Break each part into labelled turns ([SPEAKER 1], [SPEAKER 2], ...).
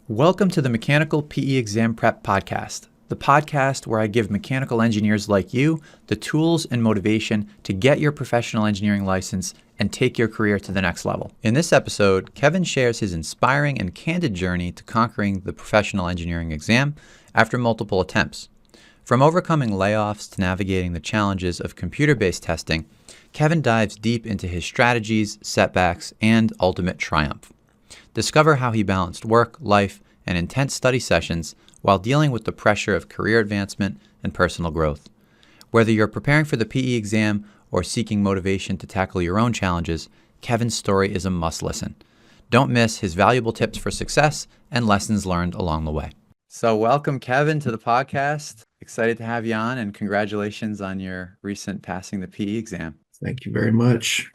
[SPEAKER 1] Welcome to the Mechanical PE Exam Prep Podcast, the podcast where I give mechanical engineers like you the tools and motivation to get your professional engineering license and take your career to the next level. In this episode, Kevin shares his inspiring and candid journey to conquering the professional engineering exam after multiple attempts. From overcoming layoffs to navigating the challenges of computer-based testing, Kevin dives deep into his strategies, setbacks, and ultimate triumph. Discover how he balanced work, life, and intense study sessions while dealing with the pressure of career advancement and personal growth. Whether you're preparing for the PE exam or seeking motivation to tackle your own challenges, Kevin's story is a must-listen. Don't miss his valuable tips for success and lessons learned along the way. So welcome, Kevin, to the podcast. Excited to have you on, and congratulations on your recent passing the PE exam.
[SPEAKER 2] Thank you very much.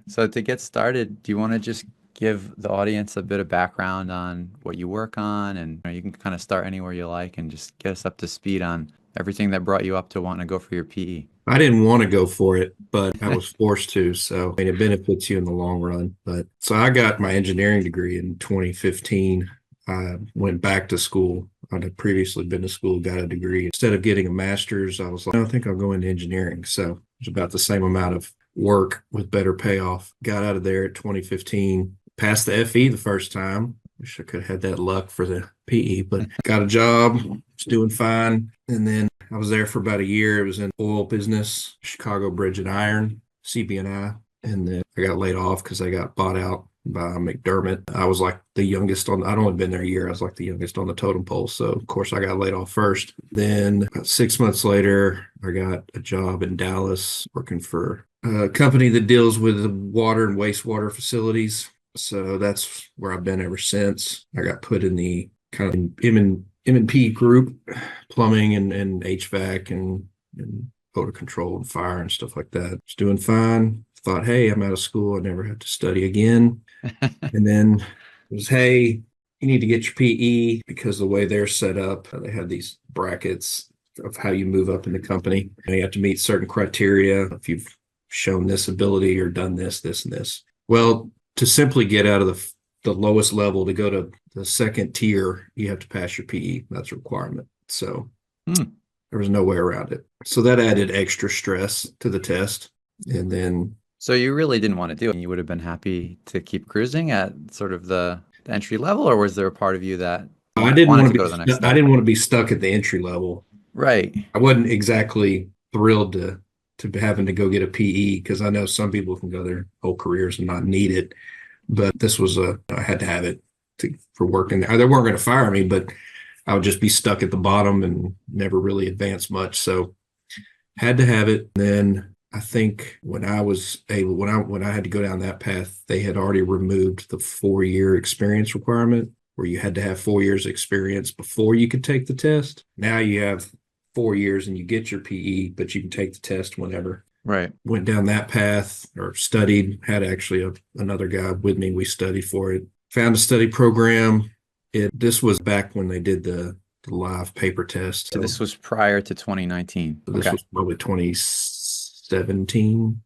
[SPEAKER 1] So to get started, do you want to just give the audience a bit of background on what you work on? And you can kind of start anywhere you like and just get us up to speed on everything that brought you up to wanting to go for your PE.
[SPEAKER 2] I didn't want to go for it, but I was forced to. So it benefits you in the long run. So I got my engineering degree in 2015. I went back to school. I'd previously been to school, got a degree. Instead of getting a master's, I was like, I think I'll go into engineering. So it was about the same amount of work with better payoff. Got out of there at 2015. Passed the FE the first time. Wish I could have had that luck for the PE, but got a job, was doing fine. And then I was there for about a year. It was in oil business, Chicago Bridge and Iron, CB&I. And then I got laid off because I got bought out by McDermott. I was like the youngest I'd only been there a year. I was like the youngest on the totem pole. So of course I got laid off first. Then about 6 months later, I got a job in Dallas working for a company that deals with the water and wastewater facilities. So that's where I've been ever since. I got put in the kind of M&P group, plumbing and HVAC and odor control and fire and stuff like that. Was doing fine. Thought, hey, I'm out of school. I never have to study again. And then it was, hey, you need to get your PE because the way they're set up, they have these brackets of how you move up in the company. And you have to meet certain criteria if you've shown this ability or done this, and this. Well, to simply get out of the lowest level to go to the second tier, you have to pass your PE. That's a requirement. So there was no way around it. So that added extra stress to the test. And then...
[SPEAKER 1] So you really didn't want to do it. You would have been happy to keep cruising at sort of the entry level, or was there a part of you that
[SPEAKER 2] I didn't want to
[SPEAKER 1] go to the next step?
[SPEAKER 2] I didn't want to be stuck at the entry level.
[SPEAKER 1] Right.
[SPEAKER 2] I wasn't exactly thrilled to having to go get a PE because I know some people can go their whole careers and not need it. But this was I had to have it for working there. They weren't going to fire me, but I would just be stuck at the bottom and never really advance much. So had to have it. Then I think when I had to go down that path, they had already removed the 4-year experience requirement where you had to have 4 years experience before you could take the test. Now you have 4 years and you get your PE, but you can take the test whenever.
[SPEAKER 1] Right.
[SPEAKER 2] Went down that path or studied, had actually another guy with me. We studied for it, found a study program. This was back when they did the live paper test.
[SPEAKER 1] So this was prior to 2019.
[SPEAKER 2] So this was probably 2017.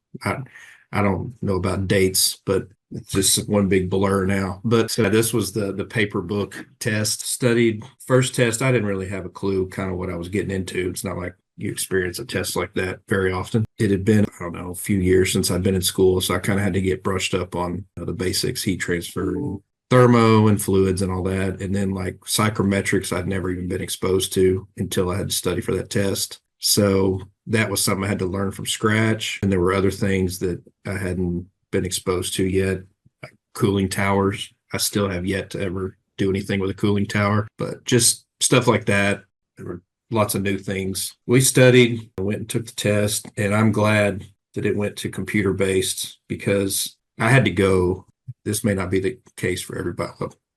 [SPEAKER 2] I don't know about dates, but it's just one big blur now. But so this was the paper book test. Studied first test. I didn't really have a clue kind of what I was getting into. It's not like you experience a test like that very often. It had been, I don't know, a few years since I'd been in school. So I kind of had to get brushed up on the basics, heat transfer, and thermo and fluids and all that. And then like psychrometrics, I'd never even been exposed to until I had to study for that test. So that was something I had to learn from scratch. And there were other things that I hadn't been exposed to yet, like cooling towers. I still have yet to ever do anything with a cooling tower, but just stuff like that. There were lots of new things. We studied, I went and took the test, and I'm glad that it went to computer-based because I had to go. This may not be the case for everybody.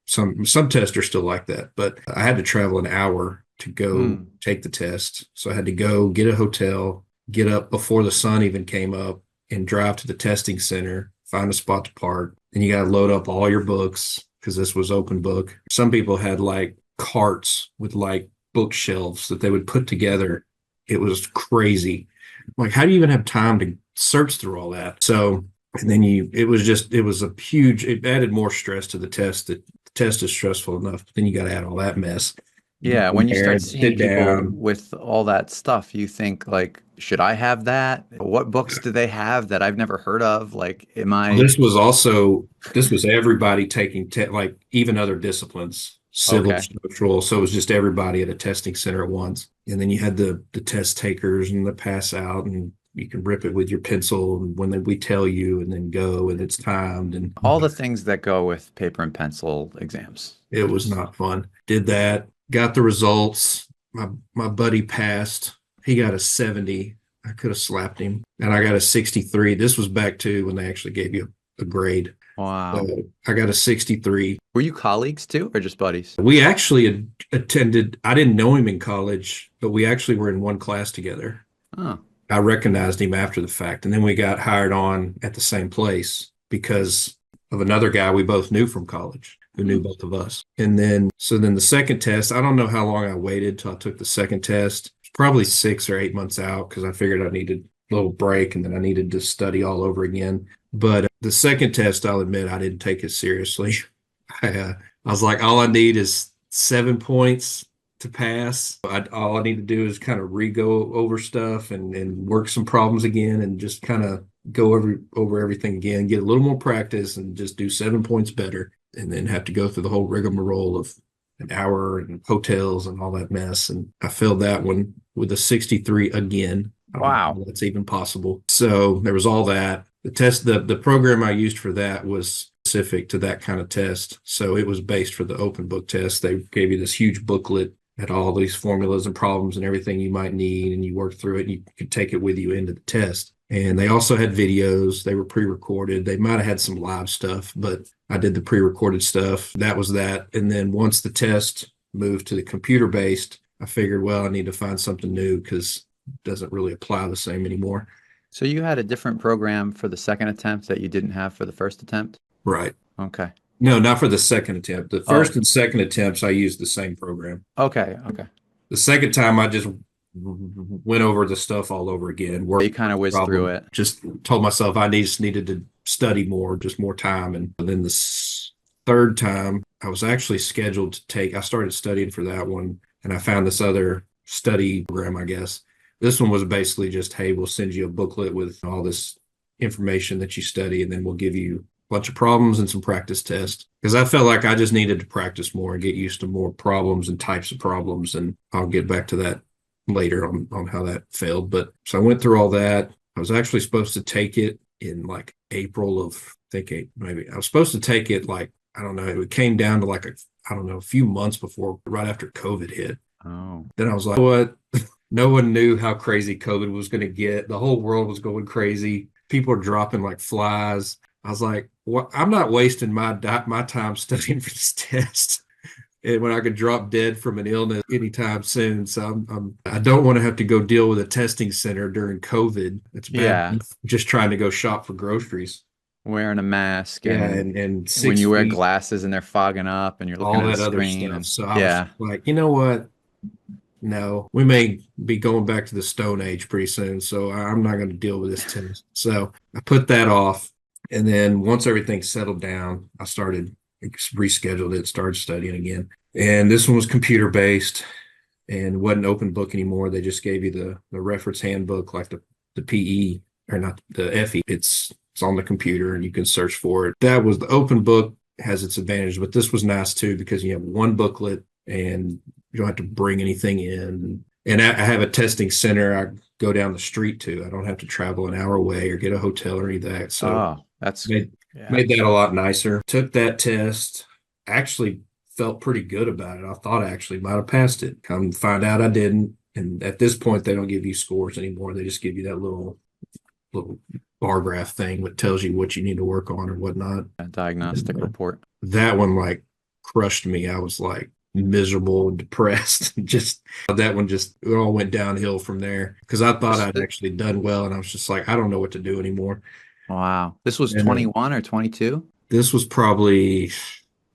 [SPEAKER 2] Some tests are still like that, but I had to travel an hour to go take the test. So I had to go get a hotel, get up before the sun even came up, and drive to the testing center, find a spot to park. And you got to load up all your books because this was open book. Some people had like carts with like bookshelves that they would put together. It was crazy. Like, how do you even have time to search through all that? So And then it added more stress to the test that The test is stressful enough, but then you got to add all that mess. Go
[SPEAKER 1] Yeah,
[SPEAKER 2] in
[SPEAKER 1] when you
[SPEAKER 2] there
[SPEAKER 1] start
[SPEAKER 2] and
[SPEAKER 1] seeing
[SPEAKER 2] sit
[SPEAKER 1] people
[SPEAKER 2] down.
[SPEAKER 1] with all that stuff, you think like, should I have that? What books do they have that I've never heard of? Like, am I
[SPEAKER 2] This was everybody taking like even other disciplines, civil,
[SPEAKER 1] okay?
[SPEAKER 2] structural. So it was just everybody at a testing center at once. And then you had the test takers and the pass out, and you can rip it with your pencil and when we tell you, and then go, and it's timed, and
[SPEAKER 1] All the things that go with paper and pencil exams.
[SPEAKER 2] it was not fun. Did that, got the results. My buddy passed. He got a 70. I could have slapped him. And I got a 63. This was back to when they actually gave you a grade. So
[SPEAKER 1] Wow.
[SPEAKER 2] I got a 63.
[SPEAKER 1] Were you colleagues too, or just buddies?
[SPEAKER 2] We actually attended, I didn't know him in college, but we actually were in one class together.
[SPEAKER 1] Oh,
[SPEAKER 2] I recognized him after the fact. And then we got hired on at the same place because of another guy we both knew from college who knew both of us. And then, so then the second test, I don't know how long I waited till I took the second test. It's probably 6 or 8 months out because I figured I needed a little break and then I needed to study all over again. But the second test, I'll admit, I didn't take it seriously. I was like, all I need is 7 points to pass. All I need to do is kind of re-go over stuff and work some problems again and just kind of go over everything again, get a little more practice and just do 7 points better, and then have to go through the whole rigmarole of an hour and hotels and all that mess. And I failed that one with a 63 again. I don't know
[SPEAKER 1] wow.
[SPEAKER 2] how that's even possible. So there was all that. The program I used for that was specific to that kind of test. So it was based for the open book test. They gave you this huge booklet, had all these formulas and problems and everything you might need, and you worked through it and you could take it with you into the test. And they also had videos. They were pre-recorded. They might have had some live stuff, but I did the pre-recorded stuff. That was that. And then once the test moved to the computer-based, I figured, well, I need to find something new because it doesn't really apply the same anymore.
[SPEAKER 1] So you had a different program for the second attempt that you didn't have for the first attempt?
[SPEAKER 2] Right.
[SPEAKER 1] Okay.
[SPEAKER 2] No, not for the second attempt. The
[SPEAKER 1] Oh,
[SPEAKER 2] first and second attempts, I used the same program.
[SPEAKER 1] okay. Okay.
[SPEAKER 2] The second time, I just went over the stuff all over again.
[SPEAKER 1] You
[SPEAKER 2] Worked
[SPEAKER 1] kind of
[SPEAKER 2] the
[SPEAKER 1] whizzed through
[SPEAKER 2] problem.
[SPEAKER 1] it.
[SPEAKER 2] Just told myself I just needed to study more, just more time. And then the third time, I was actually scheduled to take. I started studying for that one, and I found this other study program, I guess. This one was basically just, hey, we'll send you a booklet with all this information that you study, and then we'll give you a bunch of problems and some practice tests. Because I felt like I just needed to practice more and get used to more problems and types of problems. And I'll get back to that later on how that failed. But so I went through all that. I was actually supposed to take it in like April of, I think maybe I was supposed to take it like, I don't know, it came down to like I don't know, a few months before, right after COVID hit.
[SPEAKER 1] Oh,
[SPEAKER 2] Then I was like, what? No one knew how crazy COVID was going to get. The whole world was going crazy. People are dropping like flies. I was like, "What? I'm not wasting my time studying for this test, and when I could drop dead from an illness anytime soon." So I don't want to have to go deal with a testing center during COVID. It's bad.
[SPEAKER 1] yeah.
[SPEAKER 2] Just trying to go shop for groceries.
[SPEAKER 1] Wearing a mask
[SPEAKER 2] Yeah,
[SPEAKER 1] and
[SPEAKER 2] and
[SPEAKER 1] when
[SPEAKER 2] six
[SPEAKER 1] you wear
[SPEAKER 2] feet,
[SPEAKER 1] glasses and they're fogging up and you're looking
[SPEAKER 2] all
[SPEAKER 1] at a
[SPEAKER 2] that other
[SPEAKER 1] screen
[SPEAKER 2] stuff.
[SPEAKER 1] and
[SPEAKER 2] So I was
[SPEAKER 1] yeah.
[SPEAKER 2] like, you know what? No, we may be going back to the Stone Age pretty soon, so I'm not going to deal with this test. So I put that off. And then once everything settled down, I started rescheduled it, started studying again. And this one was computer based and wasn't open book anymore. They just gave you the reference handbook, like the PE or not the FE. It's on the computer and you can search for it. That was the open book has its advantage, but this was nice too because you have one booklet and you don't have to bring anything in. And I have a testing center I go down the street to. I don't have to travel an hour away or get a hotel or any of that. So
[SPEAKER 1] Oh, that's
[SPEAKER 2] made
[SPEAKER 1] yeah.
[SPEAKER 2] made that a lot nicer. Took that test. Actually felt pretty good about it. I thought I actually might have passed it. Come to find out I didn't. And at this point, they don't give you scores anymore. They just give you that little bar graph thing that tells you what you need to work on or whatnot.
[SPEAKER 1] A diagnostic report.
[SPEAKER 2] That one like crushed me. I was like miserable and depressed. Just that one just it all went downhill from there because I thought I'd actually done well and I was just like, I don't know what to do anymore.
[SPEAKER 1] Wow. This was
[SPEAKER 2] And
[SPEAKER 1] 21 or 22?
[SPEAKER 2] this was probably,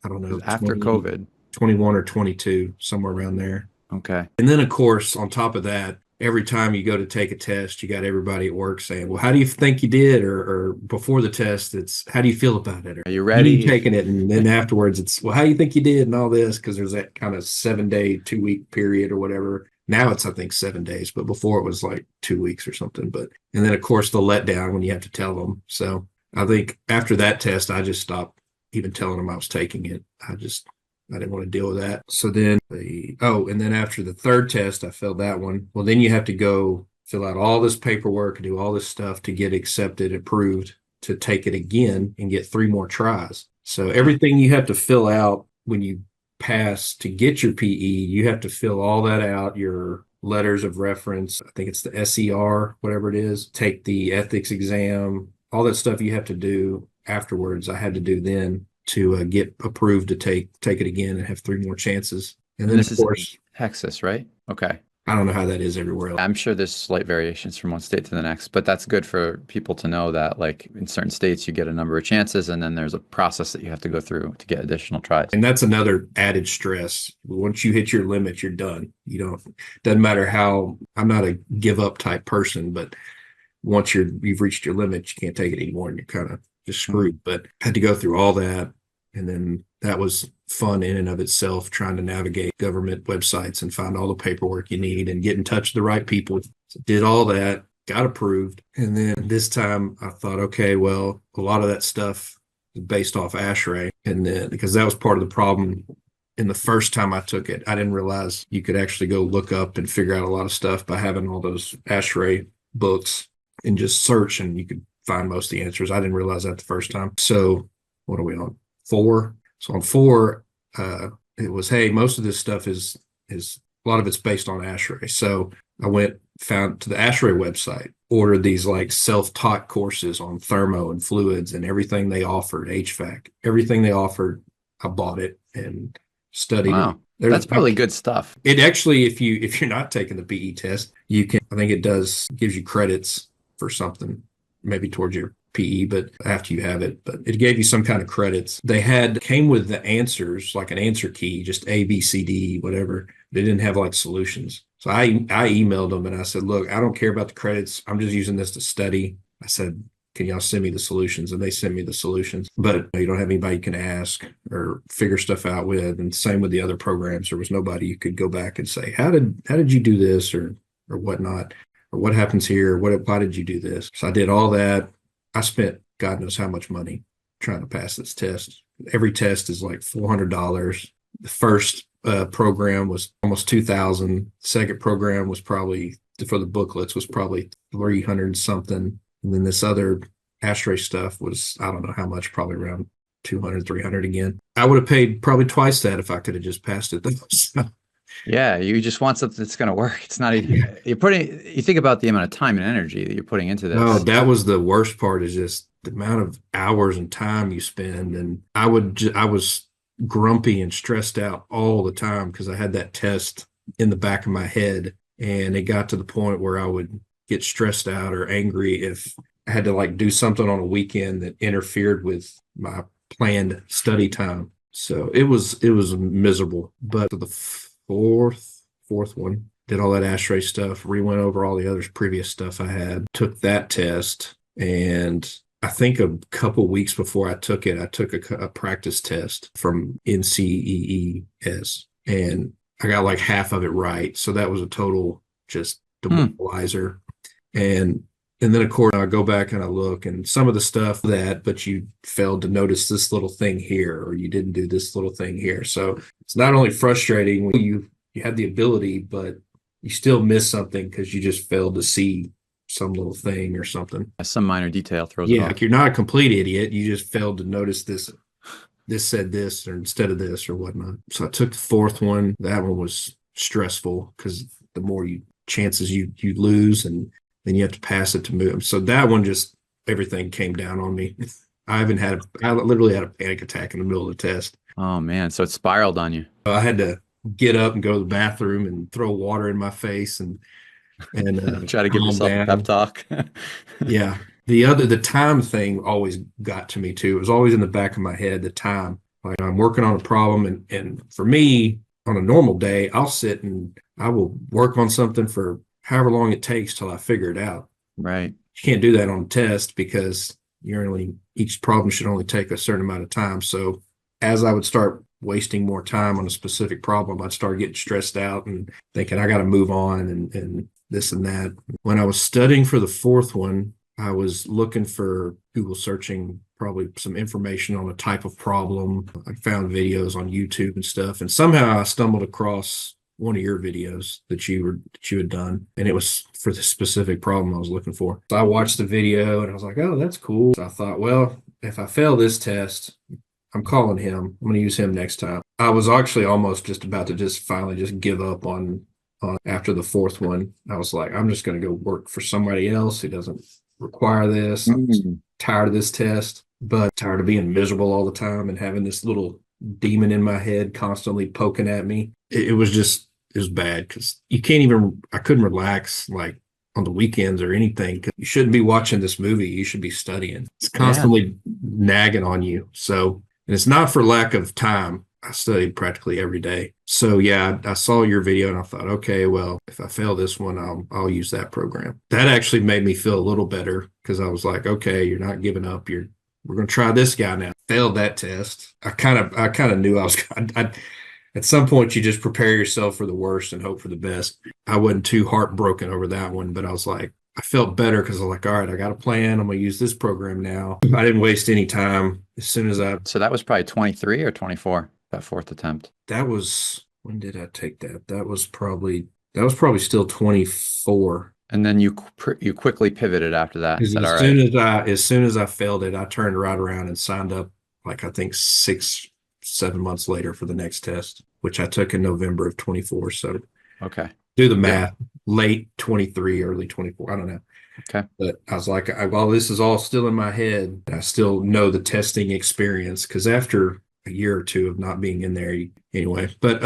[SPEAKER 2] I don't
[SPEAKER 1] It was
[SPEAKER 2] know,
[SPEAKER 1] after COVID.
[SPEAKER 2] 21 or 22, somewhere around there.
[SPEAKER 1] Okay.
[SPEAKER 2] And then, of course, on top of that, every time you go to take a test, you got everybody at work saying, well, how do you think you did? Or before the test, it's how do you feel about it? Or
[SPEAKER 1] Are you
[SPEAKER 2] when are you
[SPEAKER 1] ready?
[SPEAKER 2] taking it? And then afterwards, it's, well, how do you think you did and all this? Because there's that kind of 7 day, 2 week period or whatever. Now it's, I think, 7 days, but before it was like 2 weeks or something. But, and then of course the letdown when you have to tell them. So I think after that test, I just stopped even telling them I was taking it. I didn't want to deal with that. So then and then after the third test, I failed that one. Well, then you have to go fill out all this paperwork and do all this stuff to get accepted, approved to take it again and get 3 more tries. So everything you have to fill out when you pass to get your PE, you have to fill all that out, your letters of reference. I think it's the SER, whatever it is, take the ethics exam, all that stuff you have to do afterwards. I had to do then to get approved to take it again and have 3 more chances. And then,
[SPEAKER 1] This
[SPEAKER 2] of
[SPEAKER 1] is in
[SPEAKER 2] course,
[SPEAKER 1] Texas, right? Okay.
[SPEAKER 2] I don't know how that is everywhere else.
[SPEAKER 1] I'm sure there's slight variations from one state to the next, but that's good for people to know that, like, in certain states, you get a number of chances, and then there's a process that you have to go through to get additional tries.
[SPEAKER 2] And that's another added stress. Once you hit your limit, you're done. Doesn't matter how, I'm not a give up type person, but once you've reached your limit, you can't take it anymore and you're kind of just screwed. But I had to go through all that. And then that was fun in and of itself, trying to navigate government websites and find all the paperwork you need and get in touch with the right people. So did all that, got approved. And then this time I thought, okay, well, a lot of that stuff is based off ASHRAE. And then because that was part of the problem in the first time I took it, I didn't realize you could actually go look up and figure out a lot of stuff by having all those ASHRAE books and just search, and you could find most of the answers. I didn't realize that the first time. So what are we on? 4. So on 4, it was, hey, most of this stuff is a lot of it's based on ASHRAE. So I found to the ASHRAE website, ordered these like self-taught courses on thermo and fluids and everything they offered, HVAC, everything they offered. I bought it and studied
[SPEAKER 1] Wow.
[SPEAKER 2] it.
[SPEAKER 1] That's probably good stuff.
[SPEAKER 2] It actually, if you're not taking the PE test, you can, I think it gives you credits for something, maybe towards your PE, but after you have it, but it gave you some kind of credits. Came with the answers, like an answer key, just A, B, C, D, whatever. They didn't have like solutions. So I emailed them and I said, look, I don't care about the credits. I'm just using this to study. I said, can y'all send me the solutions? And they sent me the solutions, but you don't have anybody you can ask or figure stuff out with. And same with the other programs. There was nobody you could go back and say, how did you do this or whatnot? Or what happens here? Why did you do this? So I did all that. I spent God knows how much money trying to pass this test. Every test is like $400. The first program was almost $2,000. The second program was probably, for the booklets, was probably 300 something. And then this other ASHRAE stuff was, I don't know how much, probably around 200, 300 again. I would have paid probably twice that if I could have just passed it though.
[SPEAKER 1] Yeah, you just want something that's going to work. It's not even, you think about the amount of time and energy that you're putting into this.
[SPEAKER 2] No, that was the worst part, is just the amount of hours and time you spend. And I was grumpy and stressed out all the time because I had that test in the back of my head. And it got to the point where I would get stressed out or angry if I had to like do something on a weekend that interfered with my planned study time. So it was miserable. But the fourth one, did all that ASHRAE stuff, went over all the other previous stuff I had, took that test. And I think a couple weeks before I took it, I took a practice test from NCEES, and I got like half of it right. So that was a total just demoralizer. And then of course I go back and I look, and some of the stuff but you failed to notice this little thing here, or you didn't do this little thing here. So it's not only frustrating when you have the ability, but you still miss something because you just failed to see some little thing or something.
[SPEAKER 1] Some minor detail throws it off.
[SPEAKER 2] Like you're not a complete idiot. You just failed to notice this said this or instead of this or whatnot. So I took the fourth one. That one was stressful because the more chances you lose, and then you have to pass it to move. So that one, just everything came down on me. I literally had a panic attack in the middle of the test.
[SPEAKER 1] Oh man, so it spiraled on you.
[SPEAKER 2] I had to get up and go to the bathroom and throw water in my face and
[SPEAKER 1] try to give yourself a pep talk.
[SPEAKER 2] Yeah. The time thing always got to me too. It was always in the back of my head, the time. Like I'm working on a problem, and for me, on a normal day, I'll sit and I will work on something for however long it takes till I figure it out.
[SPEAKER 1] Right.
[SPEAKER 2] You can't do that on a test because each problem should only take a certain amount of time. So as I would start wasting more time on a specific problem, I'd start getting stressed out and thinking I got to move on and this and that. When I was studying for the fourth one, I was looking for Google searching probably some information on a type of problem. I found videos on YouTube and stuff, and somehow I stumbled across one of your videos that you had done, and it was for the specific problem I was looking for. So I watched the video and I was like, oh, that's cool. So I thought, well, if I fail this test, I'm calling him. I'm going to use him next time. I was actually almost just about to finally give up on after the fourth one. I was like, I'm just going to go work for somebody else who doesn't require this. I'm tired of this test, but tired of being miserable all the time and having this little demon in my head constantly poking at me. It was bad because I couldn't relax like on the weekends or anything. You shouldn't be watching this movie. You should be studying. It's constantly nagging on you. So, and it's not for lack of time. I studied practically every day. So yeah, I saw your video and I thought, okay, well, if I fail this one, I'll use that program. That actually made me feel a little better because I was like, okay, you're not giving up. We're going to try this guy now. Failed that test. I kind of knew I was. At some point, you just prepare yourself for the worst and hope for the best. I wasn't too heartbroken over that one, but I was like, I felt better because I was like, all right, I got a plan. I'm going to use this program now. I didn't waste any time. As soon as
[SPEAKER 1] So that was probably 23 or 24, that fourth attempt.
[SPEAKER 2] When did I take that? That was probably still 24.
[SPEAKER 1] And then you quickly pivoted after that and said, all
[SPEAKER 2] right. As soon as I failed it, I turned right around and signed up, like I think 6-7 months later for the next test, which I took in November of 24. So
[SPEAKER 1] okay,
[SPEAKER 2] do the math, late 23, early 24. I don't know.
[SPEAKER 1] Okay.
[SPEAKER 2] But I was like, while this is all still in my head, I still know the testing experience because after a year or two of not being in there anyway, but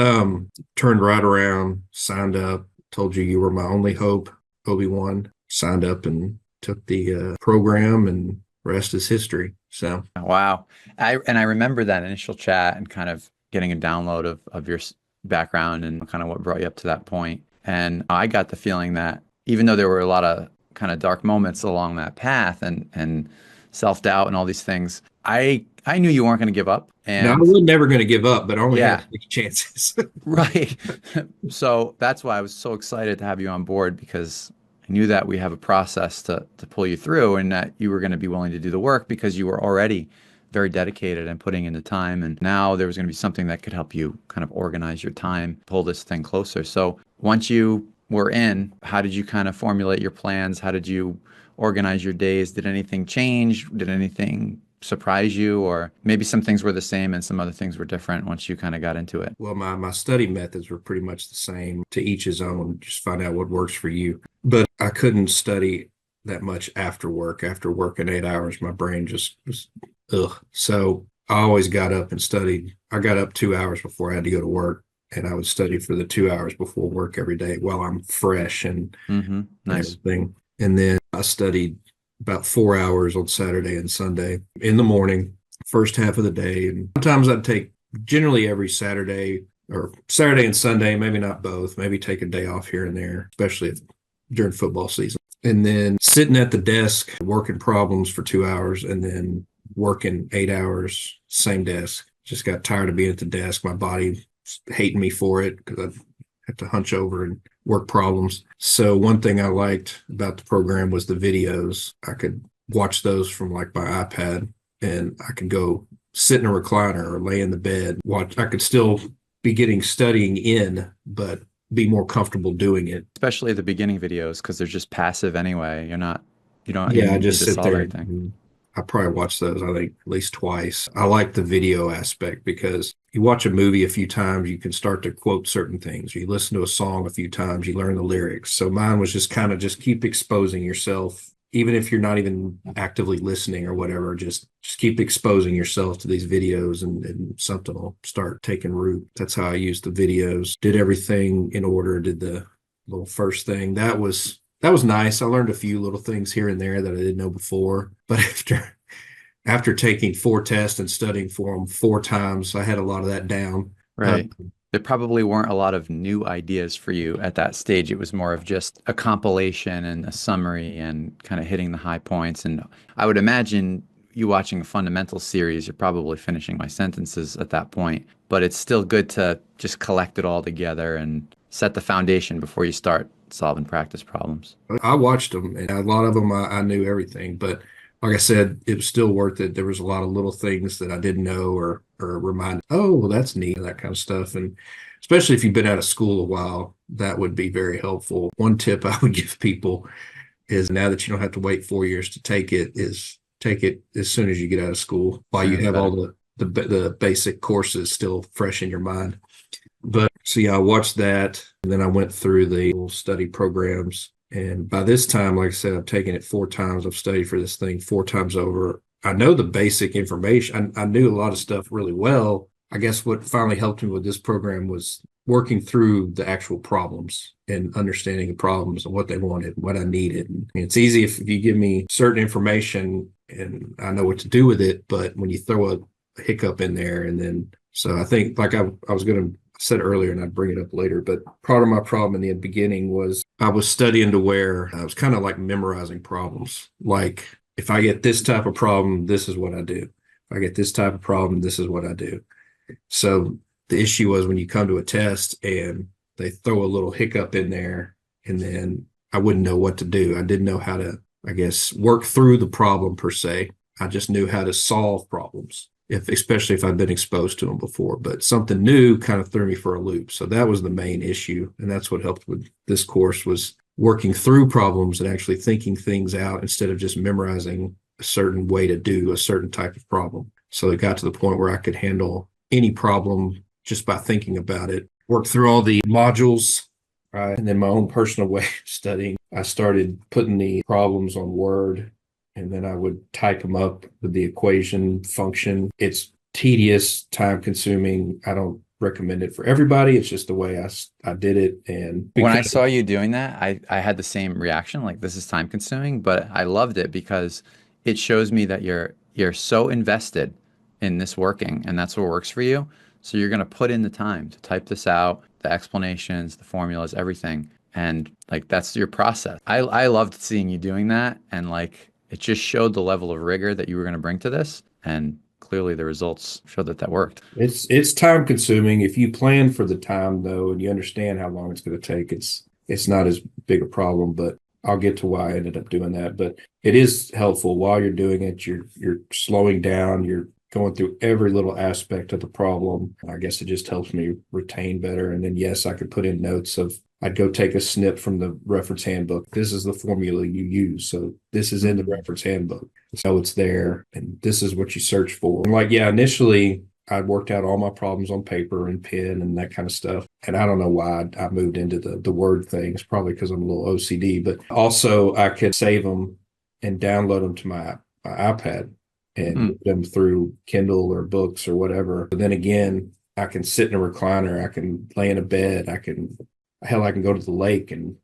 [SPEAKER 2] turned right around, signed up, told you were my only hope. Obi-Wan, signed up and took the program, and rest is history. So
[SPEAKER 1] wow. I remember that initial chat and kind of getting a download of your background and kind of what brought you up to that point. And I got the feeling that even though there were a lot of kind of dark moments along that path and self-doubt and all these things, I knew you weren't going to give up. And
[SPEAKER 2] no, I was never going to give up, but I only had 6 chances.
[SPEAKER 1] Right. So that's why I was so excited to have you on board, because I knew that we have a process to pull you through and that you were going to be willing to do the work because you were already very dedicated and putting in the time. And now there was going to be something that could help you kind of organize your time, pull this thing closer. So once you were in, how did you kind of formulate your plans? How did you organize your days? Did anything change? Did anything surprise you? Or maybe some things were the same and some other things were different once you kind of got into it?
[SPEAKER 2] Well, my study methods were pretty much the same. To each his own. Just find out what works for you. But I couldn't study that much after work. After working 8 hours, my brain just was ugh. So I always got up and studied. I got up 2 hours before I had to go to work, and I would study for the 2 hours before work every day while I'm fresh and
[SPEAKER 1] Nice.
[SPEAKER 2] everything. And then I studied about 4 hours on Saturday and Sunday in the morning, first half of the day. And sometimes I'd take, generally every Saturday or Saturday and Sunday, maybe not both, maybe take a day off here and there, especially during football season. And then sitting at the desk, working problems for 2 hours, and then working 8 hours, same desk. Just got tired of being at the desk. My body hating me for it because I had to hunch over and work problems. So one thing I liked about the program was the videos. I could watch those from like my iPad, and I could go sit in a recliner or lay in the bed, watch. I could still be getting studying in, but be more comfortable doing it.
[SPEAKER 1] Especially the beginning videos, because they're just passive anyway. You don't
[SPEAKER 2] I just sit there.
[SPEAKER 1] Everything.
[SPEAKER 2] I probably watched those, I think, at least twice. I like the video aspect because you watch a movie a few times, you can start to quote certain things. You listen to a song a few times, you learn the lyrics. So mine was just kind of just keep exposing yourself, even if you're not even actively listening or whatever, just keep exposing yourself to these videos and something will start taking root. That's how I used the videos. Did everything in order, did the little first thing. That was nice. I learned a few little things here and there that I didn't know before. But after taking 4 tests and studying for them 4 times, I had a lot of that down.
[SPEAKER 1] Right. There probably weren't a lot of new ideas for you at that stage. It was more of just a compilation and a summary and kind of hitting the high points. And I would imagine you watching a fundamental series, you're probably finishing my sentences at that point. But it's still good to just collect it all together and set the foundation before you start solving practice problems.
[SPEAKER 2] I watched them, and a lot of them I knew everything, but like I said, it was still worth it. There was a lot of little things that I didn't know or remind, oh, well, that's neat, that kind of stuff. And especially if you've been out of school a while, that would be very helpful. One tip I would give people is now that you don't have to wait 4 years to take it, is take it as soon as you get out of school while you have all the basic courses still fresh in your mind. But so yeah, I watched that, and then I went through the study programs. And by this time, like I said, I've taken it 4 times. I've studied for this thing 4 times over. I know the basic information. I knew a lot of stuff really well. I guess what finally helped me with this program was working through the actual problems and understanding the problems and what they wanted, what I needed. And it's easy if you give me certain information and I know what to do with it, but when you throw a hiccup in there, and then so I think like I was going to said earlier, and I'd bring it up later, but part of my problem in the beginning was I was studying to where I was kind of like memorizing problems. Like if I get this type of problem, this is what I do. If I get this type of problem, this is what I do. So the issue was when you come to a test and they throw a little hiccup in there, and then I wouldn't know what to do. I didn't know how to, I guess, work through the problem per se. I just knew how to solve problems, especially if I've been exposed to them before. But something new kind of threw me for a loop. So that was the main issue. And that's what helped with this course, was working through problems and actually thinking things out instead of just memorizing a certain way to do a certain type of problem. So it got to the point where I could handle any problem just by thinking about it, work through all the modules. Right. And then my own personal way of studying, I started putting the problems on Word, and then I would type them up with the equation function. It's tedious, time consuming. I don't recommend it for everybody. It's just the way I did it. And
[SPEAKER 1] When I saw you doing that, I had the same reaction, like this is time consuming, but I loved it because it shows me that you're so invested in this working, and that's what works for you. So you're going to put in the time to type this out, the explanations, the formulas, everything. And like that's your process. I loved seeing you doing that, and like it just showed the level of rigor that you were going to bring to this, and clearly the results showed that that worked.
[SPEAKER 2] It's time consuming. If you plan for the time though, and you understand how long it's going to take, it's not as big a problem. But I'll get to why I ended up doing that. But it is helpful while you're doing it. You're slowing down. You're going through every little aspect of the problem. I guess it just helps me retain better. And then yes, I could put in notes of, I'd go take a snip from the reference handbook. This is the formula you use. So this is in the reference handbook. So it's there, and this is what you search for. And like, yeah, initially I worked out all my problems on paper and pen and that kind of stuff. And I don't know why I moved into the Word things, probably because I'm a little OCD, but also I could save them and download them to my iPad and read them through Kindle or books or whatever. But then again, I can sit in a recliner. I can lay in a bed. I can go to the lake and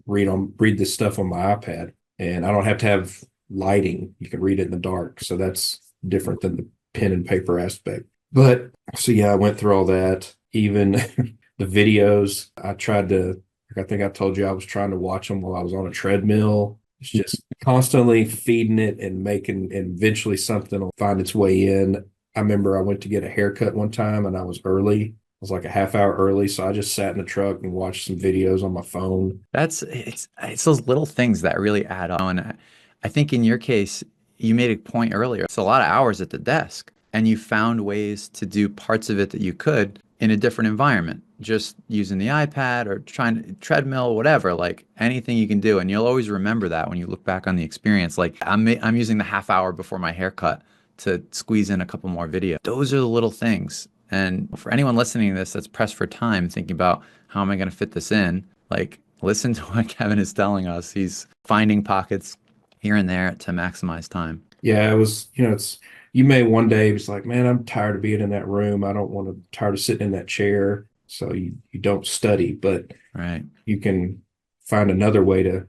[SPEAKER 2] read this stuff on my iPad. And I don't have to have lighting. You can read it in the dark. So that's different than the pen and paper aspect. But so yeah, I went through all that. Even the videos, I tried to, like I think I told you, I was trying to watch them while I was on a treadmill. It's just constantly feeding it and making, and eventually something will find its way in. I remember I went to get a haircut one time and I was early. I was like a half hour early. So I just sat in the truck and watched some videos on my phone.
[SPEAKER 1] It's those little things that really add up. And I think in your case, you made a point earlier. It's a lot of hours at the desk, and you found ways to do parts of it that you could in a different environment, just using the iPad or trying to treadmill, whatever, like anything you can do. And you'll always remember that when you look back on the experience. Like I'm using the half hour before my haircut to squeeze in a couple more videos. Those are the little things. And for anyone listening to this that's pressed for time, thinking about how am I going to fit this in, like listen to what Kevin is telling us. He's finding pockets here and there to maximize time.
[SPEAKER 2] Yeah, it was, you may one day be like, man, I'm tired of being in that room. I don't want to, tired of sitting in that chair. So you don't study, but
[SPEAKER 1] Right.
[SPEAKER 2] you can find another way to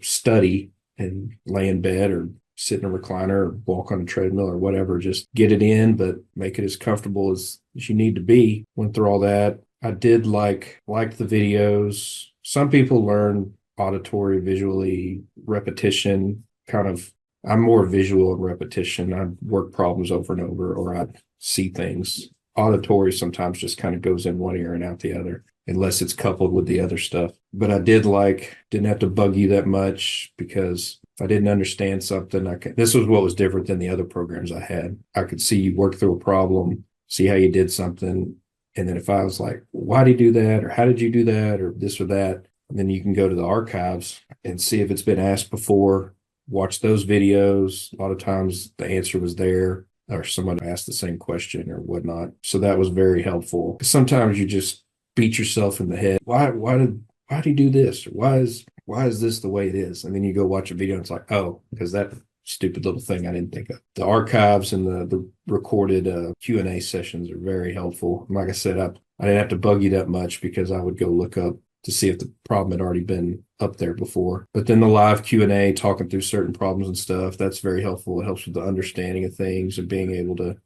[SPEAKER 2] study and lay in bed or sit in a recliner or walk on a treadmill or whatever. Just get it in, but make it as comfortable as you need to be. Went through all that. I did like the videos. Some people learn auditory, visually, repetition, kind of. I'm more visual and repetition. I work problems over and over, or I see things. Auditory sometimes just kind of goes in one ear and out the other, unless it's coupled with the other stuff. But I didn't have to bug you that much, because if I didn't understand something, this was what was different than the other programs I had. I could see you work through a problem, see how you did something. And then if I was like, why did you do that? Or how did you do that? Or this or that? And then you can go to the archives and see if it's been asked before, watch those videos. A lot of times the answer was there, or someone asked the same question or whatnot. So that was very helpful. Sometimes you just beat yourself in the head. Why did he do this? Or why is this the way it is? And then you go watch a video and it's like, oh, because that stupid little thing I didn't think of. The archives and the recorded Q&A sessions are very helpful. Like I said, I didn't have to bug you that much, because I would go look up to see if the problem had already been up there before. But then the live Q&A, talking through certain problems and stuff, that's very helpful. It helps with the understanding of things and being able to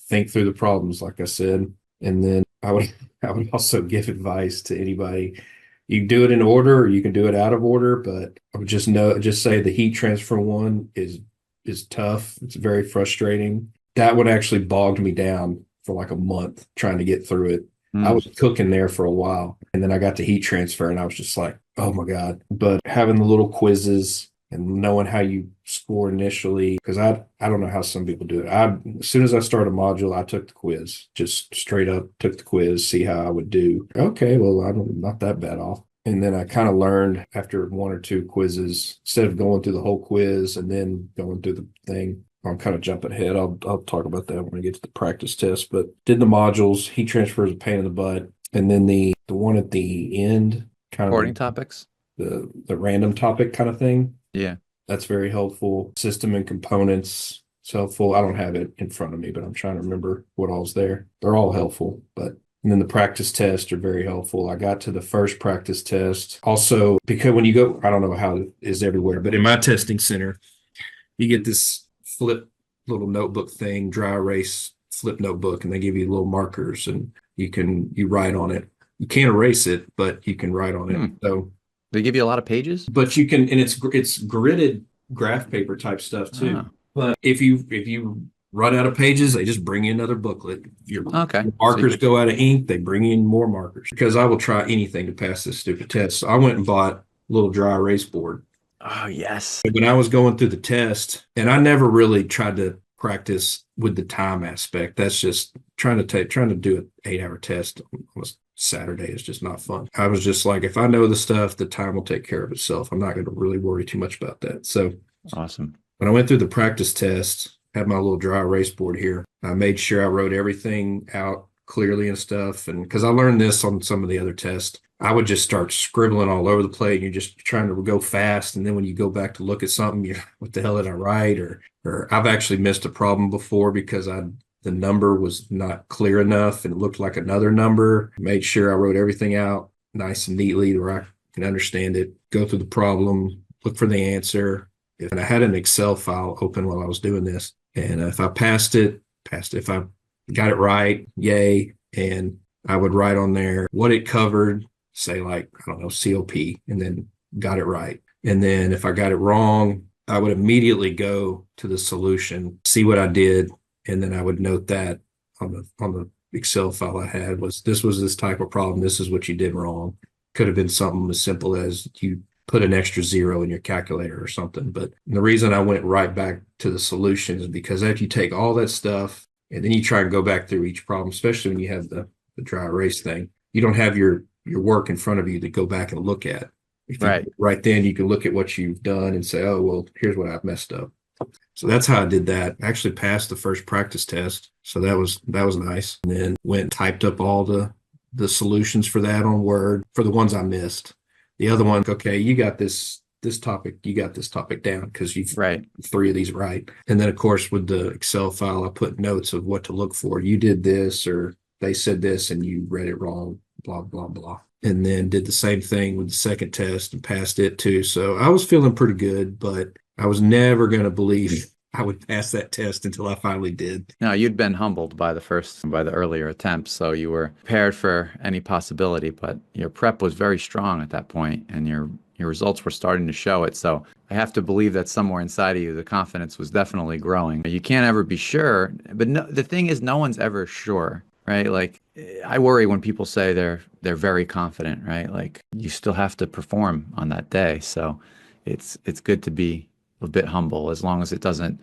[SPEAKER 2] think through the problems, like I said. And then I would also give advice to anybody. You can do it in order, or you can do it out of order, but I would just say the heat transfer one is tough. It's very frustrating. That one actually bogged me down for like a month trying to get through it. I was cooking there for a while, and then I got to heat transfer, and I was just like, oh my God. But having the little quizzes and knowing how you score initially, because I don't know how some people do it. As soon as I started a module, I took the quiz, just straight up took the quiz, see how I would do. Okay, well, I'm not that bad off. And then I kind of learned after one or two quizzes, instead of going through the whole quiz and then going through the thing. I'm kind of jumping ahead. I'll talk about that when I get to the practice test. But did the modules, heat transfer is a pain in the butt. And then the one at the end, kind
[SPEAKER 1] Boarding
[SPEAKER 2] of
[SPEAKER 1] topics.
[SPEAKER 2] the random topic kind of thing.
[SPEAKER 1] Yeah.
[SPEAKER 2] That's very helpful. System and components, it's helpful. I don't have it in front of me, but I'm trying to remember what all's there. They're all helpful, but and then the practice tests are very helpful. I got to the first practice test. Also, because when you go, I don't know how it is everywhere, but in my testing center, you get this flip little notebook thing, dry erase flip notebook, and they give you little markers, and you write on it. You can't erase it, but you can write on it. So
[SPEAKER 1] they give you a lot of pages,
[SPEAKER 2] but you can, and it's gridded graph paper type stuff too. But if you run out of pages, they just bring you another booklet. Your markers go out of ink, they bring you in more markers. Because I will try anything to pass this stupid test. So I went and bought a little dry erase board.
[SPEAKER 1] Oh, yes.
[SPEAKER 2] When I was going through the test, and I never really tried to practice with the time aspect. That's just trying to do an 8-hour test on a Saturday is just not fun. I was just like, if I know the stuff, the time will take care of itself. I'm not going to really worry too much about that. So
[SPEAKER 1] awesome.
[SPEAKER 2] When I went through the practice test, I had my little dry erase board here. I made sure I wrote everything out clearly and stuff. And because I learned this on some of the other tests, I would just start scribbling all over the place. You're just trying to go fast. And then when you go back to look at something, you're, what the hell did I write? Or I've actually missed a problem before because the number was not clear enough and it looked like another number. Made sure I wrote everything out nice and neatly where I can understand it, go through the problem, look for the answer. And I had an Excel file open while I was doing this. And if I passed it. If I got it right, yay. And I would write on there what it covered, say like, I don't know, COP, and then got it right. And then if I got it wrong, I would immediately go to the solution, see what I did, and then I would note that on the Excel file I had was this type of problem. This is what you did wrong. Could have been something as simple as you put an extra 0 in your calculator or something. But the reason I went right back to the solution is because after you take all that stuff and then you try and go back through each problem, especially when you have the dry erase thing, you don't have your work in front of you to go back and look at. Right then you can look at what you've done and say, oh, well, here's what I've messed up. So that's how I did that. I actually passed the first practice test. So that was nice. And then went and typed up all the solutions for that on Word for the ones I missed. The other one, okay, you got this topic, you got this topic down because you've 3 of these right. And then, of course, with the Excel file, I put notes of what to look for. You did this or they said this and you read it wrong, blah, blah, blah. And then did the same thing with the second test and passed it too. So I was feeling pretty good, but I was never going to believe I would pass that test until I finally did.
[SPEAKER 1] No, you'd been humbled by the earlier attempts, so you were prepared for any possibility, but your prep was very strong at that point, and your results were starting to show it. So I have to believe that somewhere inside of you, the confidence was definitely growing. You can't ever be sure, but no, the thing is, no one's ever sure, right? Like I worry when people say they're very confident, right? Like you still have to perform on that day, so it's good to be a bit humble as long as it doesn't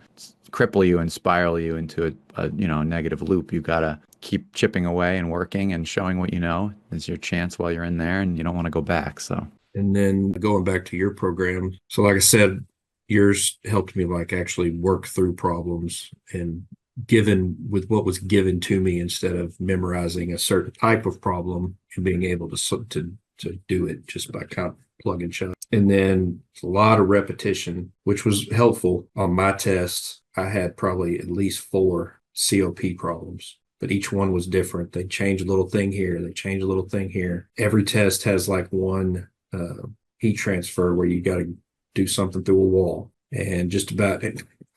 [SPEAKER 1] cripple you and spiral you into a negative loop. You gotta keep chipping away and working and showing what you know. It's your chance while you're in there, and you don't want to go back. So
[SPEAKER 2] And then going back to your program, so like I said, yours helped me like actually work through problems and given with what was given to me instead of memorizing a certain type of problem and being able to do it just by kind of plug and chug. And then a lot of repetition, which was helpful on my tests. I had probably at least 4 COP problems, but each one was different. They change a little thing here, they change a little thing here. Every test has like one heat transfer where you got to do something through a wall. And just about,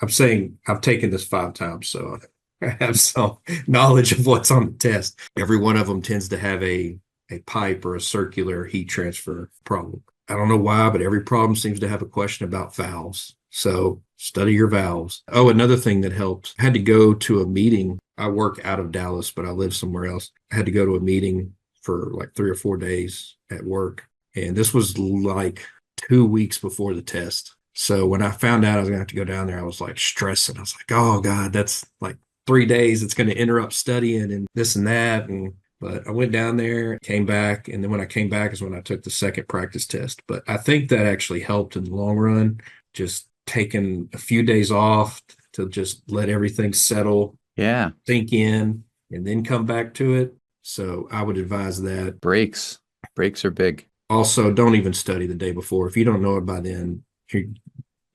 [SPEAKER 2] I'm saying I've taken this 5 times, so I have some knowledge of what's on the test. Every one of them tends to have a pipe or a circular heat transfer problem. I don't know why, but every problem seems to have a question about valves. So study your valves. Oh, another thing that helped, I had to go to a meeting. I work out of Dallas, but I live somewhere else. I had to go to a meeting for like 3 or 4 days at work. And this was like 2 weeks before the test. So when I found out I was going to have to go down there, I was like stressing. I was like, oh God, that's like 3 days. It's going to interrupt studying and this and that. But I went down there, came back. And then when I came back is when I took the second practice test. But I think that actually helped in the long run, just taking a few days off to just let everything settle,
[SPEAKER 1] yeah,
[SPEAKER 2] sink in, and then come back to it. So I would advise that.
[SPEAKER 1] breaks are big.
[SPEAKER 2] Also, don't even study the day before. If you don't know it by then, it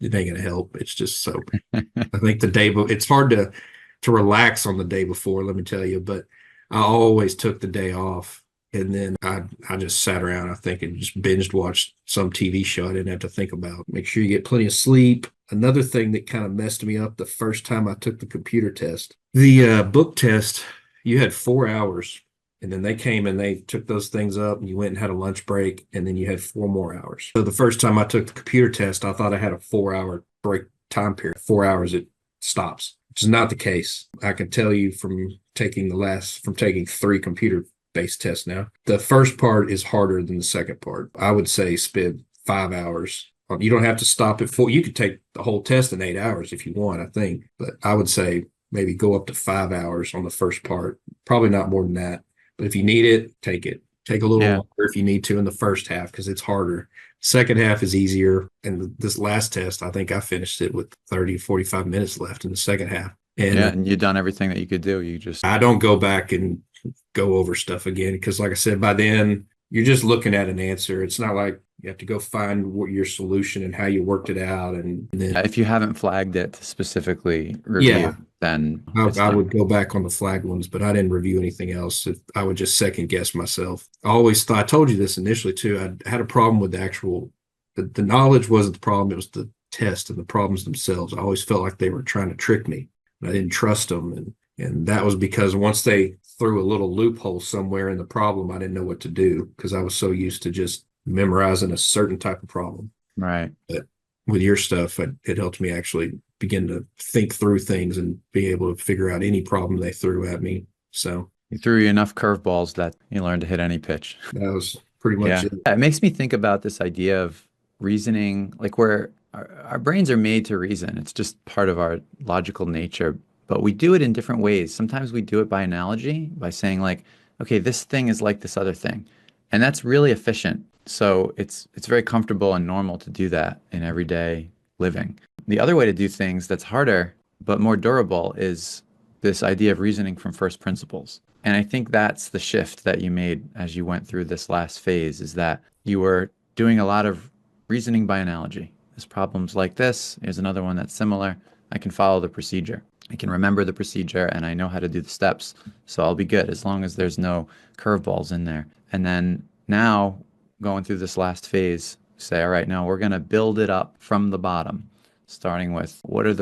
[SPEAKER 2] ain't going to help. It's just so. I think the day, it's hard to relax on the day before. Let me tell you, but I always took the day off, and then I just sat around. I think and just binged watched some TV show I didn't have to think about. Make sure you get plenty of sleep. Another thing that kind of messed me up the first time I took the computer test, the book test, you had 4 hours. And then they came and they took those things up and you went and had a lunch break and then you had 4 more hours. So the first time I took the computer test, I thought I had a 4-hour break time period. 4 hours it stops, which is not the case. I can tell you from taking 3 computer-based tests now, the first part is harder than the second part. I would say spend 5 hours. You don't have to stop at 4. You could take the whole test in 8 hours if you want, I think. But I would say maybe go up to 5 hours on the first part. Probably not more than that. But if you need it, take it. Take a little longer if you need to in the first half because it's harder. Second half is easier. And this last test, I think I finished it with 30, 45 minutes left in the second half.
[SPEAKER 1] And you've done everything that you could do.
[SPEAKER 2] I don't go back and go over stuff again because, like I said, by then you're just looking at an answer. It's not like you have to go find what your solution and how you worked it out. And then
[SPEAKER 1] if you haven't flagged it to specifically review, then
[SPEAKER 2] I would go back on the flag ones, but I didn't review anything else. I would just second guess myself. I always thought, I told you this initially too. I had a problem with the knowledge wasn't the problem. It was the test and the problems themselves. I always felt like they were trying to trick me. And I didn't trust them. And that was because once they threw a little loophole somewhere in the problem, I didn't know what to do because I was so used to just memorizing a certain type of problem.
[SPEAKER 1] Right.
[SPEAKER 2] But with your stuff, it helped me actually begin to think through things and be able to figure out any problem they threw at me. So
[SPEAKER 1] you threw you enough curveballs that you learned to hit any pitch.
[SPEAKER 2] that was pretty much it.
[SPEAKER 1] It makes me think about this idea of reasoning, like where our brains are made to reason. It's just part of our logical nature, but we do it in different ways. Sometimes we do it by analogy, by saying like, okay, this thing is like this other thing. And that's really efficient. So it's very comfortable and normal to do that in everyday living. The other way to do things that's harder but more durable is this idea of reasoning from first principles. And I think that's the shift that you made as you went through this last phase, is that you were doing a lot of reasoning by analogy. This problem's like this. Here's another one that's similar. I can follow the procedure. I can remember the procedure and I know how to do the steps. So I'll be good as long as there's no curveballs in there. And then now going through this last phase, say, all right, now we're going to build it up from the bottom. starting with what are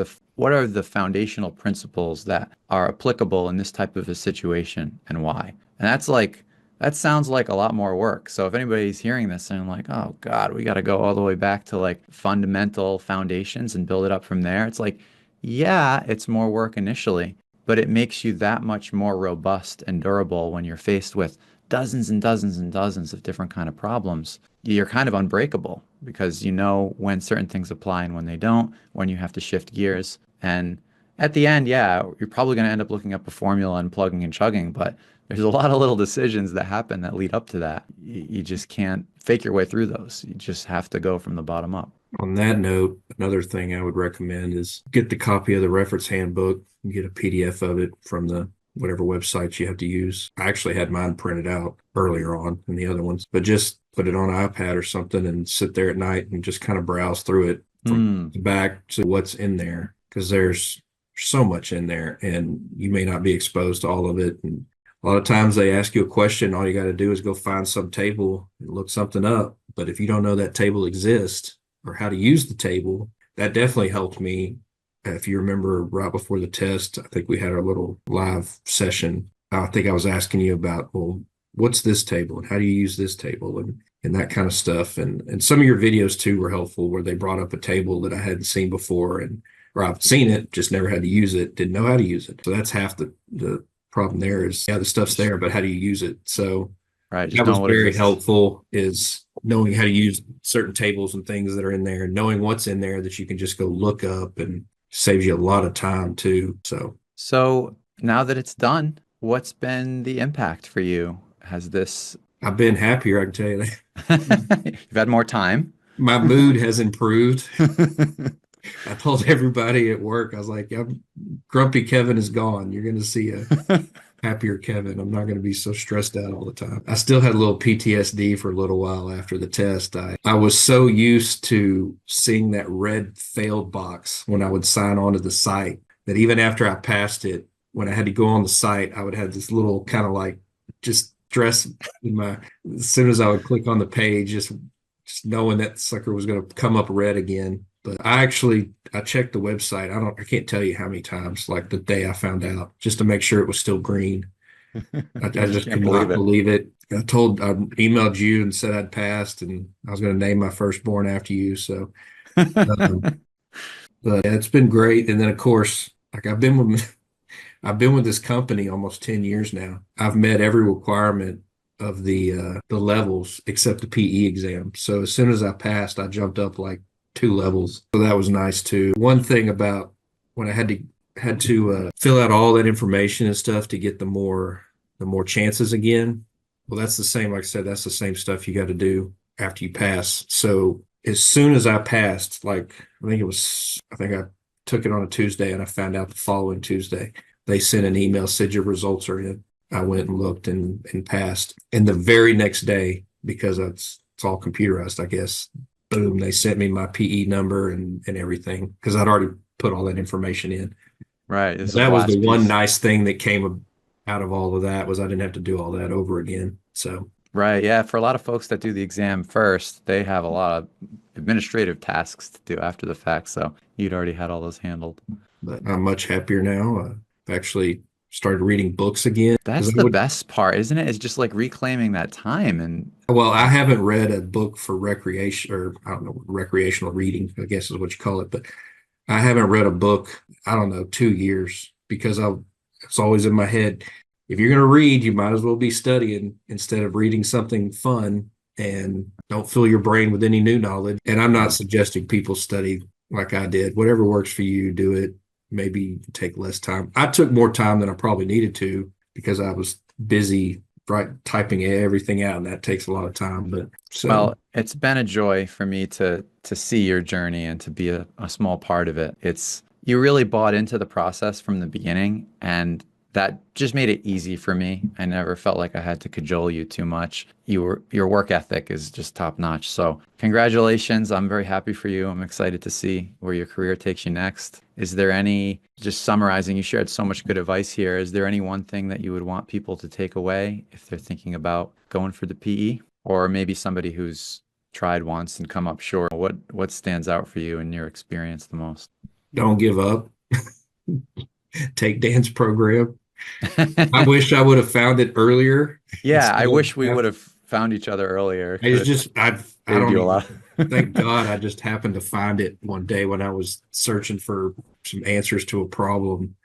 [SPEAKER 1] the foundational principles that are applicable in this type of a situation and why. And that sounds like a lot more work. So if anybody's hearing this and like, oh God, we got to go all the way back to like fundamental foundations and build it up from there. It's like, yeah, it's more work initially, but it makes you that much more robust and durable when you're faced with dozens and dozens and dozens of different kind of problems. You're kind of unbreakable because you know when certain things apply and when they don't, when you have to shift gears. And at the end, yeah, you're probably going to end up looking up a formula and plugging and chugging, but there's a lot of little decisions that happen that lead up to that. You just can't fake your way through those. You just have to go from the bottom up.
[SPEAKER 2] On that note, another thing I would recommend is get the copy of the reference handbook and get a PDF of it from the whatever websites you have to use. I actually had mine printed out earlier on than the other ones, but just put it on an iPad or something and sit there at night and just kind of browse through it from the back to what's in there, because there's so much in there and you may not be exposed to all of it. And a lot of times they ask you a question, all you got to do is go find some table and look something up. But if you don't know that table exists or how to use the table, that definitely helped me. If you remember right before the test, I think we had our little live session. I think I was asking you about, well, what's this table and how do you use this table and that kind of stuff. And some of your videos too were helpful where they brought up a table that I hadn't seen before or I've seen it, just never had to use it, didn't know how to use it. So that's half the problem there is, yeah, the stuff's there, but how do you use it? So
[SPEAKER 1] Right. Just
[SPEAKER 2] that was
[SPEAKER 1] know what
[SPEAKER 2] very
[SPEAKER 1] exists.
[SPEAKER 2] helpful, is knowing how to use certain tables and things that are in there, knowing what's in there that you can just go look up, and saves you a lot of time too.
[SPEAKER 1] So now that it's done, what's been the impact for you? Has this,
[SPEAKER 2] I've been happier, I can tell you that.
[SPEAKER 1] you've had more time?
[SPEAKER 2] My mood has improved. I told everybody at work, I was like, grumpy Kevin is gone. You're going to see a happier Kevin. I'm not going to be so stressed out all the time. I still had a little PTSD for a little while after the test. I was so used to seeing that red failed box when I would sign on to the site that even after I passed it, when I had to go on the site, I would have this little kind of like just stress in my, as soon as I would click on the page, just knowing that sucker was going to come up red again. But I checked the website. I can't tell you how many times, like the day I found out, just to make sure it was still green. I just
[SPEAKER 1] Can't
[SPEAKER 2] could
[SPEAKER 1] believe
[SPEAKER 2] not
[SPEAKER 1] it.
[SPEAKER 2] believe it. I emailed you and said I'd passed, and I was going to name my firstborn after you. So, but yeah, it's been great. And then of course, like I've been with this company almost 10 years now. I've met every requirement of the levels except the PE exam. So as soon as I passed, I jumped up like 2 levels. So that was nice too. One thing about when I had to fill out all that information and stuff to get the more chances again. Well, that's the same, like I said, that's the same stuff you got to do after you pass. So as soon as I passed, like I think I took it on a Tuesday and I found out the following Tuesday. They sent an email, said your results are in. I went and looked and passed. And the very next day, because it's all computerized, I guess, boom, they sent me my PE number and everything because I'd already put all that information in.
[SPEAKER 1] Right. This is a
[SPEAKER 2] That was the
[SPEAKER 1] blast
[SPEAKER 2] one
[SPEAKER 1] piece.
[SPEAKER 2] nice thing that came out of all of that, was I didn't have to do all that over again. So,
[SPEAKER 1] Right. Yeah. For a lot of folks that do the exam first, they have a lot of administrative tasks to do after the fact. So you'd already had all those handled.
[SPEAKER 2] but I'm much happier now. I've actually started reading books again because
[SPEAKER 1] That's the best part, isn't it? It's just like reclaiming that time and
[SPEAKER 2] well, I haven't read a book for recreation, or I don't know, recreational reading, I guess is what you call it, but I haven't read a book, I don't know, 2 years, because it's always in my head. If you're going to read, you might as well be studying instead of reading something fun, and don't fill your brain with any new knowledge. And I'm not
[SPEAKER 1] right.
[SPEAKER 2] suggesting people study like I did. Whatever works for you, do it. Maybe take less time. I took more time than I probably needed to because I was busy typing everything out, and that takes a lot of time. But so
[SPEAKER 1] Well, it's been a joy for me to see your journey and to be a small part of it. It's you really bought into the process from the beginning, and that just made it easy for me. I never felt like I had to cajole you too much. Your work ethic is just top notch. So congratulations. I'm very happy for you. I'm excited to see where your career takes you next. Is there just summarizing, you shared so much good advice here. Is there any one thing that you would want people to take away if they're thinking about going for the PE? Or maybe somebody who's tried once and come up short. What stands out for you in your experience the most?
[SPEAKER 2] Don't give up. Take Dan's program. I wish I would have found it earlier.
[SPEAKER 1] Yeah, I
[SPEAKER 2] Instead
[SPEAKER 1] wish we
[SPEAKER 2] of,
[SPEAKER 1] would have found each other earlier. Could
[SPEAKER 2] it's
[SPEAKER 1] have
[SPEAKER 2] just I
[SPEAKER 1] saved
[SPEAKER 2] don't
[SPEAKER 1] you a
[SPEAKER 2] even
[SPEAKER 1] lot.
[SPEAKER 2] thank God I just happened to find it one day when I was searching for some answers to a problem.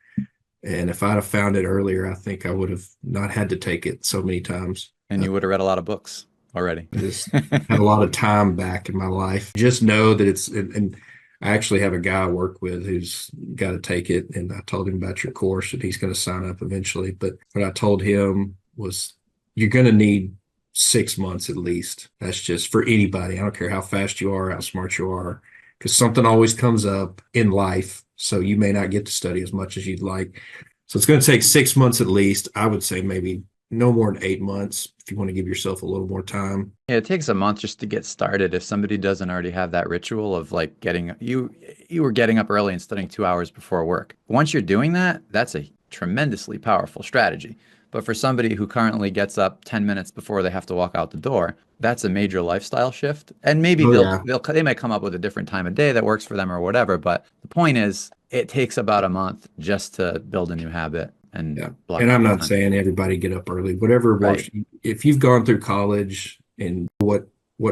[SPEAKER 2] And if I'd have found it earlier, I think I would have not had to take it so many times.
[SPEAKER 1] And you would have read a lot of books already.
[SPEAKER 2] I just had a lot of time back in my life. Just know that and I actually have a guy I work with who's got to take it. And I told him about your course and he's going to sign up eventually. But what I told him was, you're going to need 6 months at least. That's just for anybody. I don't care how fast you are, how smart you are, because something always comes up in life. So you may not get to study as much as you'd like. So it's going to take 6 months at least. I would say maybe no more than 8 months if you want to give yourself a little more time.
[SPEAKER 1] Yeah, it takes a month just to get started. If somebody doesn't already have that ritual of like you were getting up early and studying 2 hours before work. Once you're doing that, that's a tremendously powerful strategy. But for somebody who currently gets up 10 minutes before they have to walk out the door, that's a major lifestyle shift. And maybe
[SPEAKER 2] Oh, yeah.
[SPEAKER 1] they might come up with a different time of day that works for them or whatever. But the point is, it takes about a month just to build a new habit and
[SPEAKER 2] Yeah.
[SPEAKER 1] block
[SPEAKER 2] And I'm
[SPEAKER 1] out
[SPEAKER 2] not
[SPEAKER 1] time.
[SPEAKER 2] saying everybody get up early, whatever works.
[SPEAKER 1] Right.
[SPEAKER 2] If you've gone through college and what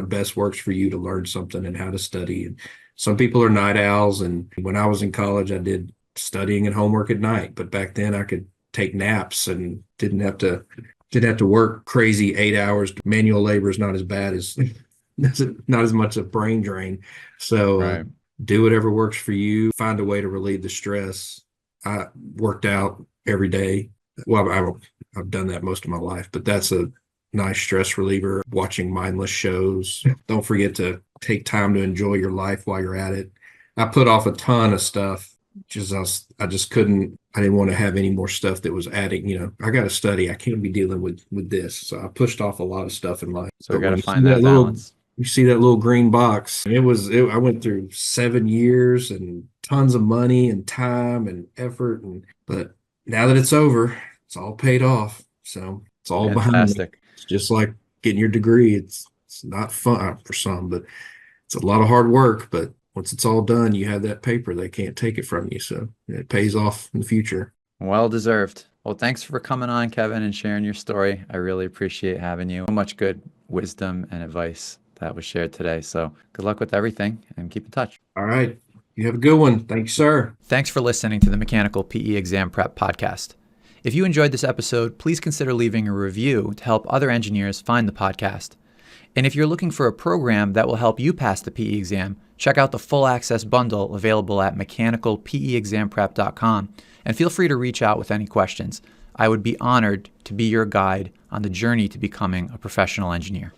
[SPEAKER 2] best works for you to learn something and how to study. And some people are night owls. And when I was in college, I did studying and homework at night. But back then I could take naps and didn't have to work crazy 8 hours. Manual labor is not as bad as not as much a brain drain. So
[SPEAKER 1] Right.
[SPEAKER 2] do whatever works for you. Find a way to relieve the stress. I worked out every day. Well, I've done that most of my life, but that's a nice stress reliever. Watching mindless shows. Don't forget to take time to enjoy your life while you're at it. I put off a ton of stuff. I just couldn't. I didn't want to have any more stuff that was adding. I got to study. I can't be dealing with this. So I pushed off a lot of stuff in life.
[SPEAKER 1] So we
[SPEAKER 2] But
[SPEAKER 1] got
[SPEAKER 2] when
[SPEAKER 1] to find that
[SPEAKER 2] you see that little green box, I went through 7 years and tons of money and time and effort, but now that it's over, it's all paid off. So it's all behind me.
[SPEAKER 1] Fantastic.
[SPEAKER 2] It's just like getting your degree. It's not fun for some, but it's a lot of hard work. But once it's all done, you have that paper. They can't take it from you. So it pays off in the future.
[SPEAKER 1] Well deserved. Well, thanks for coming on, Kevin, and sharing your story. I really appreciate having you. So much good wisdom and advice that was shared today. So good luck with everything and keep in touch.
[SPEAKER 2] All right. You have a good one. Thanks, sir.
[SPEAKER 1] Thanks for listening to the Mechanical PE Exam Prep Podcast. If you enjoyed this episode, please consider leaving a review to help other engineers find the podcast. And if you're looking for a program that will help you pass the PE exam, check out the full access bundle available at mechanicalpeexamprep.com and feel free to reach out with any questions. I would be honored to be your guide on the journey to becoming a professional engineer.